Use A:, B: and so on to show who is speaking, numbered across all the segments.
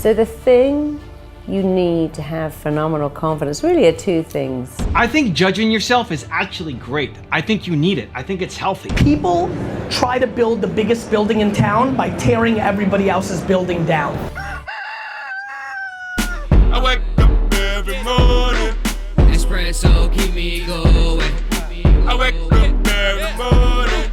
A: So the thing you need to have phenomenal confidence really are two things.
B: I think judging yourself is actually great. I think you need it. I think it's healthy.
C: People try to build the biggest building in town by tearing everybody else's building down.
D: I wake up every morning. Espresso keep me going. I wake up every morning.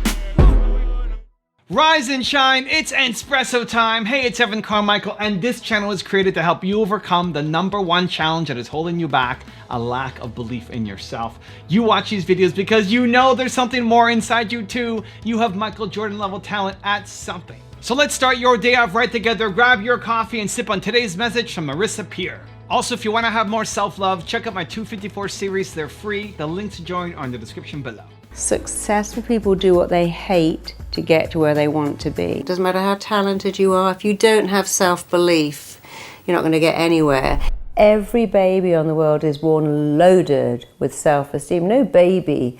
B: Rise and shine, it's Entspresso time. Hey, it's Carmichael, and this channel is created to help you overcome the #1 challenge that is holding you back, a lack of belief in yourself. You watch these videos because you know there's something more inside you too. You have Michael Jordan level talent at something. So let's start your day off right together. Grab your coffee and sip on today's message from Marisa Peer. Also, if you want to have more self-love, check out my 254 series. They're free. The links to join are in the description below.
A: Successful people do what they hate to get to where they want to be. It doesn't matter how talented you are, if you don't have self-belief, you're not going to get anywhere. Every baby on the world is born loaded with self-esteem. No baby,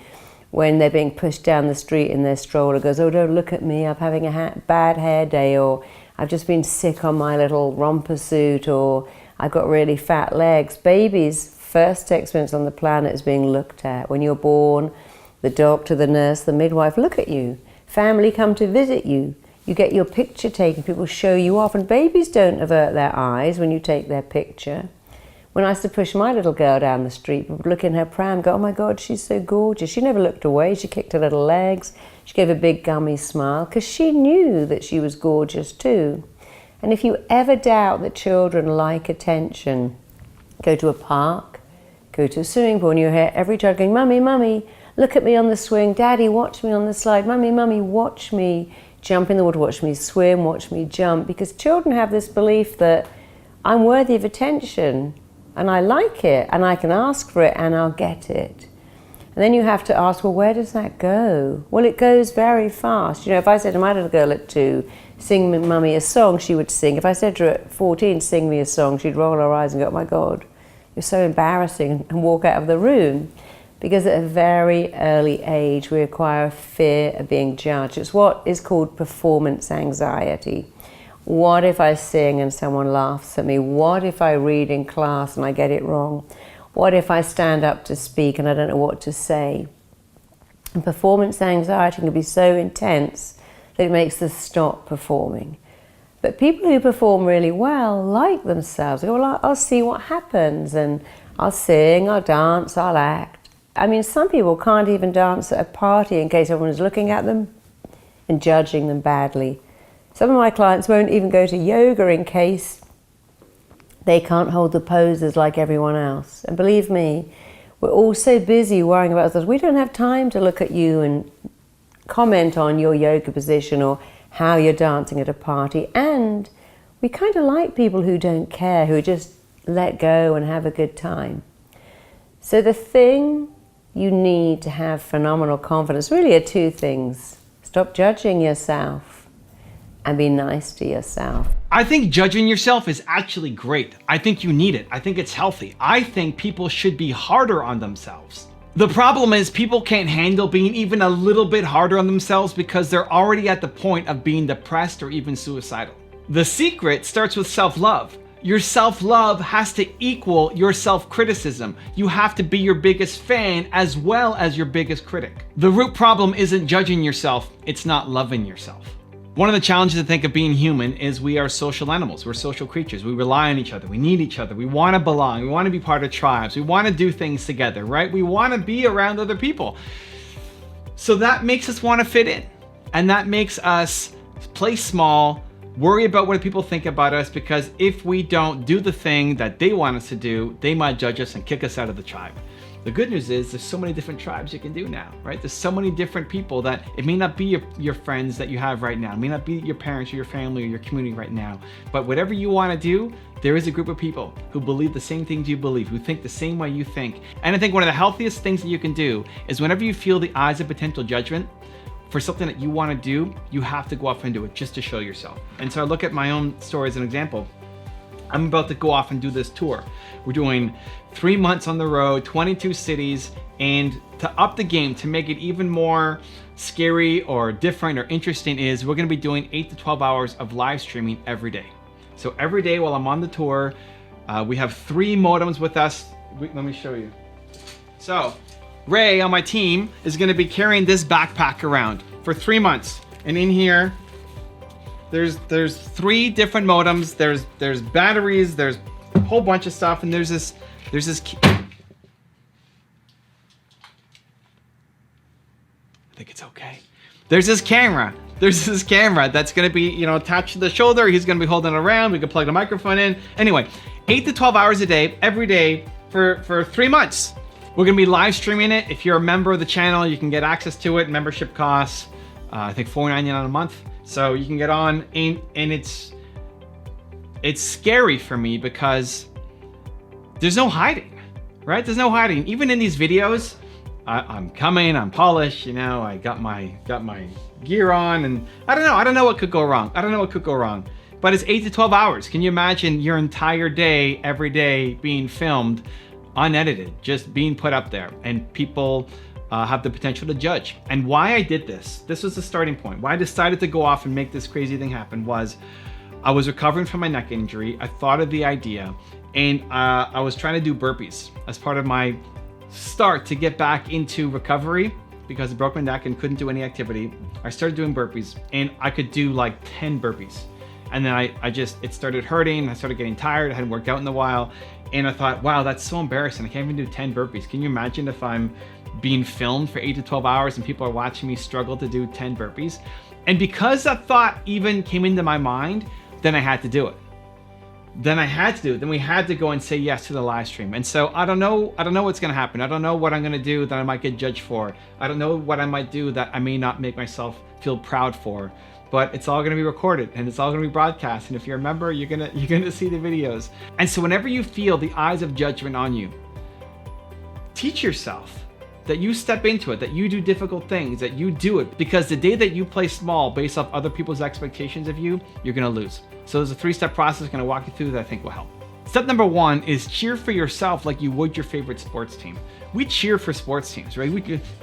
A: when they're being pushed down the street in their stroller, goes, oh, don't look at me, I'm having a bad hair day, or I've just been sick on my little romper suit, or I've got really fat legs. Babies' first experience on the planet is being looked at. When you're born, the doctor, the nurse, the midwife look at you. Family come to visit you. You get your picture taken, people show you off, and babies don't avert their eyes when you take their picture. When I used to push my little girl down the street, people would look in her pram and go, oh my God, she's so gorgeous. She never looked away, she kicked her little legs, she gave a big gummy smile, because she knew that she was gorgeous too. And if you ever doubt that children like attention, go to a park, go to a swimming pool, and you hear every child going, Mummy, Mummy, look at me on the swing, Daddy, watch me on the slide, Mummy, Mummy, watch me jump in the water, watch me swim, watch me jump, because children have this belief that I'm worthy of attention and I like it and I can ask for it and I'll get it. And then you have to ask, well, where does that go? Well, it goes very fast. You know, if I said to my little girl at 2, sing me, Mummy, a song, she would sing. If I said to her at 14, sing me a song, she'd roll her eyes and go, oh my God, you're so embarrassing, and walk out of the room. Because at a very early age, we acquire a fear of being judged. It's what is called performance anxiety. What if I sing and someone laughs at me? What if I read in class and I get it wrong? What if I stand up to speak and I don't know what to say? And performance anxiety can be so intense that it makes us stop performing. But people who perform really well like themselves. They go, well, I'll see what happens, and I'll sing, I'll dance, I'll act. I mean, some people can't even dance at a party in case everyone is looking at them and judging them badly. Some of my clients won't even go to yoga in case they can't hold the poses like everyone else. And believe me, we're all so busy worrying about ourselves. We don't have time to look at you and comment on your yoga position or how you're dancing at a party. And we kind of like people who don't care, who just let go and have a good time. So the thing you need to have phenomenal confidence really are two things. Stop judging yourself and be nice to yourself.
B: I think judging yourself is actually great. I think you need it. I think it's healthy. I think people should be harder on themselves. The problem is people can't handle being even a little bit harder on themselves because they're already at the point of being depressed or even suicidal. The secret starts with self-love. Your self-love has to equal your self-criticism. You have to be your biggest fan as well as your biggest critic. The root problem isn't judging yourself, it's not loving yourself. One of the challenges I think of being human is we are social animals. We're social creatures. We rely on each other. We need each other. We want to belong. We want to be part of tribes. We want to do things together, right? We want to be around other people. So that makes us want to fit in. And that makes us play small, worry about what people think about us, because if we don't do the thing that they want us to do, they might judge us and kick us out of the tribe. The good news is there's so many different tribes you can do now, right? There's so many different people that it may not be your friends that you have right now. It may not be your parents or your family or your community right now. But whatever you want to do, there is a group of people who believe the same things you believe, who think the same way you think. And I think one of the healthiest things that you can do is whenever you feel the eyes of potential judgment for something that you want to do, you have to go off and do it just to show yourself. And so I look at my own story as an example. I'm about to go off and do this tour. We're doing 3 months on the road, 22 cities, and to up the game, to make it even more scary or different or interesting, is we're gonna be doing 8 to 12 hours of live streaming every day. So every day while I'm on the tour, we have 3 modems with us. Let me show you. So Ray on my team is going to be carrying this backpack around for 3 months. And in here, there's 3 different modems. There's batteries. There's a whole bunch of stuff. And there's this key. I think it's okay. There's this camera. That's going to be, attached to the shoulder. He's going to be holding it around. We can plug the microphone in. Anyway, 8 to 12 hours a day, every day for 3 months. We're going to be live streaming it. If you're a member of the channel, you can get access to it. Membership costs, I think $4.99 a month. So you can get on, and it's scary for me because there's no hiding, right? There's no hiding. Even in these videos, I'm polished, I got my gear on, and I don't know what could go wrong. But it's 8 to 12 hours. Can you imagine your entire day, every day being filmed, unedited, just being put up there, and people have the potential to judge? And why I did this was the starting point. Why I decided to go off and make this crazy thing happen was I was recovering from my neck injury. I thought of the idea, and I was trying to do burpees as part of my start to get back into recovery because I broke my neck and couldn't do any activity. I started doing burpees, and I could do like 10 burpees. And then it started hurting. I started getting tired. I hadn't worked out in a while. And I thought, wow, that's so embarrassing. I can't even do 10 burpees. Can you imagine if I'm being filmed for 8 to 12 hours and people are watching me struggle to do 10 burpees? And because that thought even came into my mind, then I had to do it. Then we had to go and say yes to the live stream. And so I don't know what's going to happen. I don't know what I'm going to do that I might get judged for. I don't know what I might do that I may not make myself feel proud for. But it's all going to be recorded, and it's all going to be broadcast. And if you're a member, you're going to see the videos. And so whenever you feel the eyes of judgment on you, teach yourself that you step into it, that you do difficult things, that you do it, because the day that you play small based off other people's expectations of you, you're going to lose. So there's a 3-step process I'm going to walk you through that I think will help. Step number 1 is cheer for yourself like you would your favorite sports team. We cheer for sports teams, right?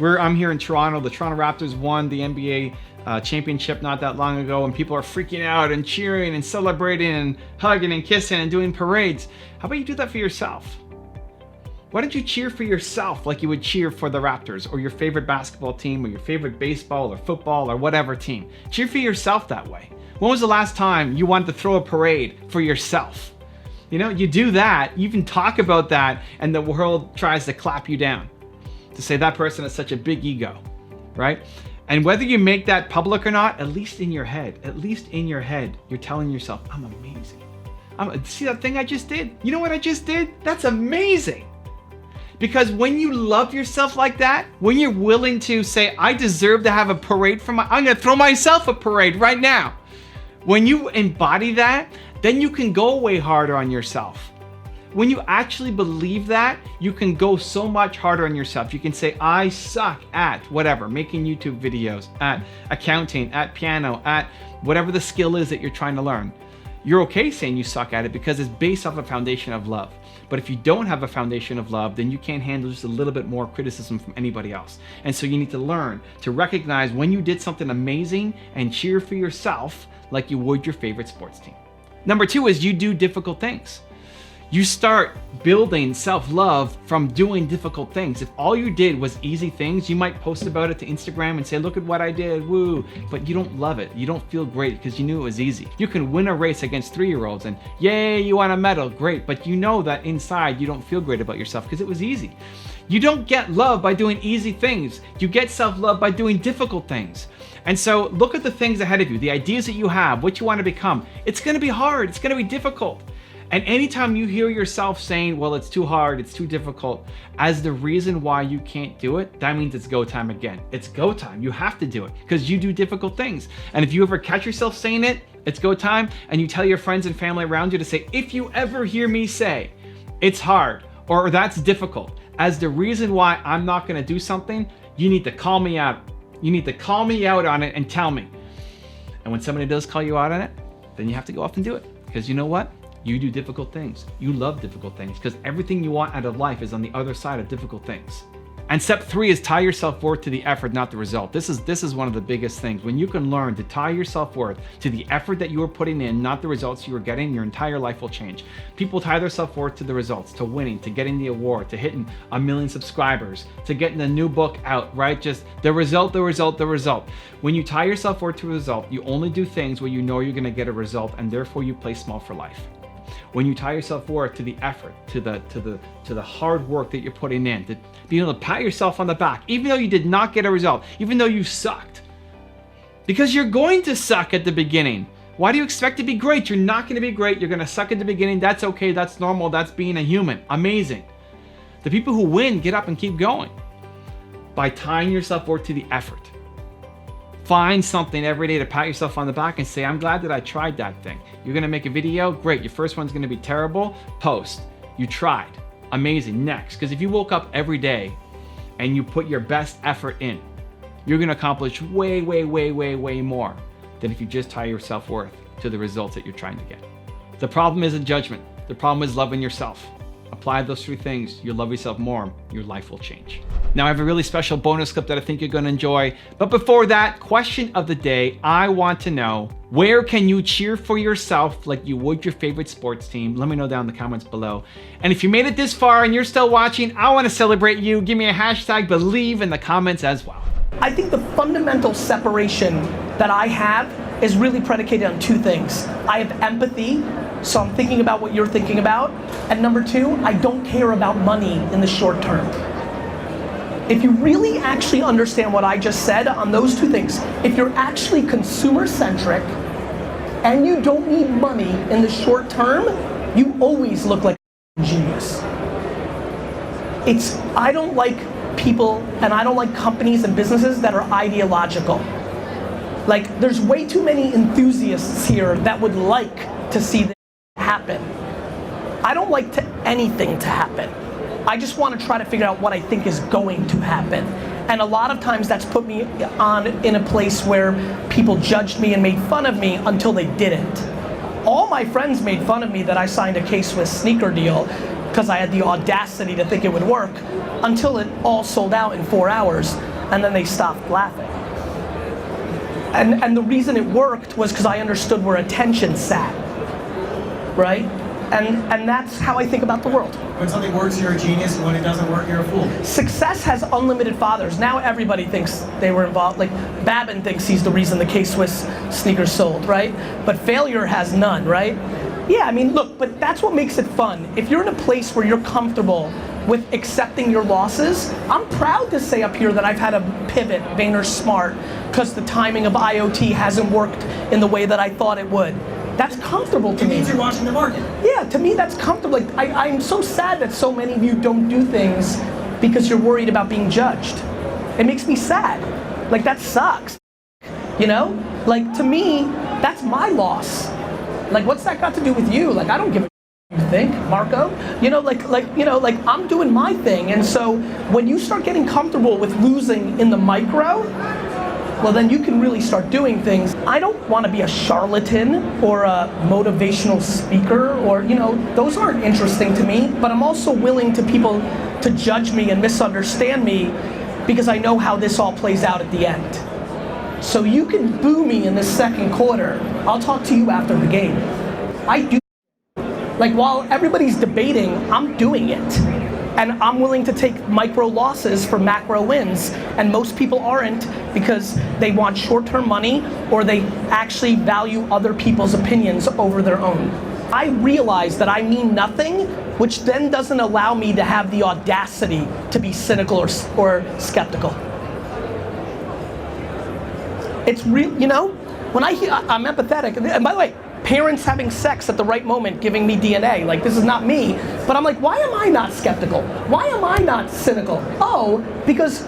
B: I'm here in Toronto. The Toronto Raptors won the NBA championship not that long ago, and people are freaking out and cheering and celebrating and hugging and kissing and doing parades. How about you do that for yourself? Why don't you cheer for yourself like you would cheer for the Raptors or your favorite basketball team or your favorite baseball or football or whatever team? Cheer for yourself that way. When was the last time you wanted to throw a parade for yourself? You do that, you even talk about that, and the world tries to clap you down, to say that person has such a big ego, right? And whether you make that public or not, at least in your head, you're telling yourself, I'm amazing. See that thing I just did? You know what I just did? That's amazing. Because when you love yourself like that, when you're willing to say, I deserve to have a parade I'm going to throw myself a parade right now. When you embody that, then you can go way harder on yourself. When you actually believe that, you can go so much harder on yourself. You can say, I suck at whatever, making YouTube videos, at accounting, at piano, at whatever the skill is that you're trying to learn. You're okay saying you suck at it because it's based off a foundation of love. But if you don't have a foundation of love, then you can't handle just a little bit more criticism from anybody else. And so you need to learn to recognize when you did something amazing and cheer for yourself like you would your favorite sports team. Number 2 is you do difficult things. You start building self-love from doing difficult things. If all you did was easy things, you might post about it to Instagram and say, look at what I did, woo. But you don't love it. You don't feel great because you knew it was easy. You can win a race against 3-year-olds and yay, you won a medal, great. But you know that inside you don't feel great about yourself because it was easy. You don't get love by doing easy things. You get self-love by doing difficult things. And so look at the things ahead of you, the ideas that you have, what you want to become. It's going to be hard. It's going to be difficult. And anytime you hear yourself saying, well, it's too hard, it's too difficult, as the reason why you can't do it, that means it's go time again. It's go time. You have to do it because you do difficult things. And if you ever catch yourself saying it, it's go time, and you tell your friends and family around you to say, if you ever hear me say, it's hard or that's difficult, as the reason why I'm not going to do something, you need to call me out. You need to call me out on it and tell me. And when somebody does call you out on it, then you have to go off and do it. Because you know what? You do difficult things. You love difficult things because everything you want out of life is on the other side of difficult things. And step 3 is tie your self-worth to the effort, not the result. This is one of the biggest things. When you can learn to tie your self-worth to the effort that you are putting in, not the results you are getting, your entire life will change. People tie their self-worth to the results, to winning, to getting the award, to hitting 1 million subscribers, to getting the new book out, right? Just the result, the result, the result. When you tie your self-worth to a result, you only do things where you know you're gonna get a result, and therefore you play small for life. When you tie your self-worth to the effort, to the hard work that you're putting in, to being able to pat yourself on the back, even though you did not get a result, even though you sucked. Because you're going to suck at the beginning. Why do you expect to be great? You're not going to be great. You're going to suck at the beginning. That's okay. That's normal. That's being a human. Amazing. The people who win get up and keep going by tying your self-worth to the effort. Find something every day to pat yourself on the back and say, I'm glad that I tried that thing. You're gonna make a video, great. Your first one's gonna be terrible, post. You tried, amazing, next. Because if you woke up every day and you put your best effort in, you're gonna accomplish way, way, way, way, way more than if you just tie your self-worth to the results that you're trying to get. The problem isn't judgment. The problem is loving yourself. Apply those 3 things, you'll love yourself more, your life will change. Now I have a really special bonus clip that I think you're gonna enjoy. But before that, question of the day, I want to know, where can you cheer for yourself like you would your favorite sports team? Let me know down in the comments below. And if you made it this far and you're still watching, I wanna celebrate you. Give me a hashtag believe in the comments as well.
C: I think the fundamental separation that I have is really predicated on 2 things. I have empathy, so I'm thinking about what you're thinking about. And number 2, I don't care about money in the short term. If you really actually understand what I just said on those 2 things, if you're actually consumer centric and you don't need money in the short term, you always look like a genius. I don't like people and I don't like companies and businesses that are ideological. Like, there's way too many enthusiasts here that would like to see this happen. I don't like anything to happen. I just want to try to figure out what I think is going to happen. And a lot of times that's put me in a place where people judged me and made fun of me until they didn't. All my friends made fun of me that I signed a K-Swiss sneaker deal because I had the audacity to think it would work, until it all sold out in 4 hours, and then they stopped laughing. And the reason it worked was because I understood where attention sat, right? And that's how I think about the world.
E: When something works, you're a genius, and when it doesn't work, you're a fool.
C: Success has unlimited fathers. Now everybody thinks they were involved. Like, Babin thinks he's the reason the K-Swiss sneakers sold, right? But failure has none, right? Yeah, I mean, look, but that's what makes it fun. If you're in a place where you're comfortable with accepting your losses, I'm proud to say up here that I've had a pivot, VaynerSmart, because the timing of IoT hasn't worked in the way that I thought it would. That's comfortable to me.
E: It means you're watching the market.
C: Yeah, to me that's comfortable. Like, I'm so sad that so many of you don't do things because you're worried about being judged. It makes me sad. Like, that sucks. You know? Like, to me, that's my loss. Like, what's that got to do with you? Like, I don't give a you think, Marco? You know, like I'm doing my thing. And so when you start getting comfortable with losing in the micro, well, then you can really start doing things. I don't want to be a charlatan or a motivational speaker, or, you know, those aren't interesting to me, but I'm also willing to people to judge me and misunderstand me because I know how this all plays out at the end. So you can boo me in the second quarter. I'll talk to you after the game. I do. Like, while everybody's debating, I'm doing it. And I'm willing to take micro losses for macro wins. And most people aren't, because they want short-term money, or they actually value other people's opinions over their own. I realize that I mean nothing, which then doesn't allow me to have the audacity to be cynical or skeptical. It's real, you know? When I hear, I'm empathetic, and by the way, parents having sex at the right moment giving me DNA, like, this is not me, but I'm like, why am I not skeptical? Why am I not cynical? Oh, because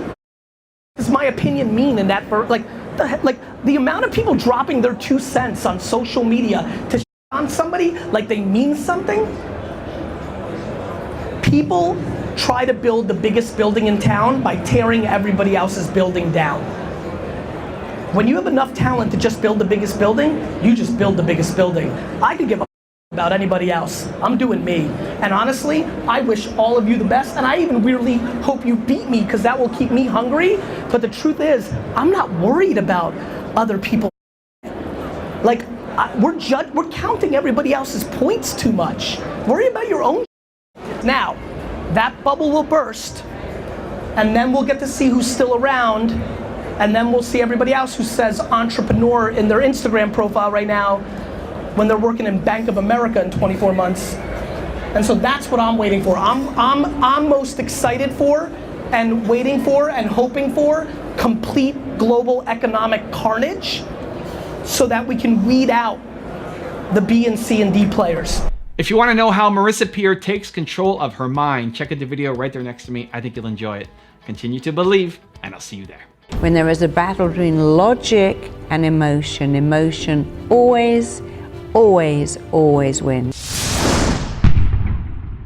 C: does my opinion mean in that, like the amount of people dropping their 2 cents on social media to on somebody like they mean something? People try to build the biggest building in town by tearing everybody else's building down. When you have enough talent to just build the biggest building, you just build the biggest building. I could give a about anybody else. I'm doing me. And honestly, I wish all of you the best, and I even weirdly hope you beat me because that will keep me hungry. But the truth is, I'm not worried about other people. Like, we're counting everybody else's points too much. Worry about your own. Now, that bubble will burst, and then we'll get to see who's still around, and then we'll see everybody else who says entrepreneur in their Instagram profile right now when they're working in Bank of America in 24 months. And so that's what I'm waiting for. I'm most excited for and waiting for and hoping for complete global economic carnage so that we can weed out the B and C and D players.
B: If you want to know how Marisa Peer takes control of her mind, check out the video right there next to me. I think you'll enjoy it. Continue to believe, and I'll see you there.
A: When there is a battle between logic and emotion, emotion always, always, always wins.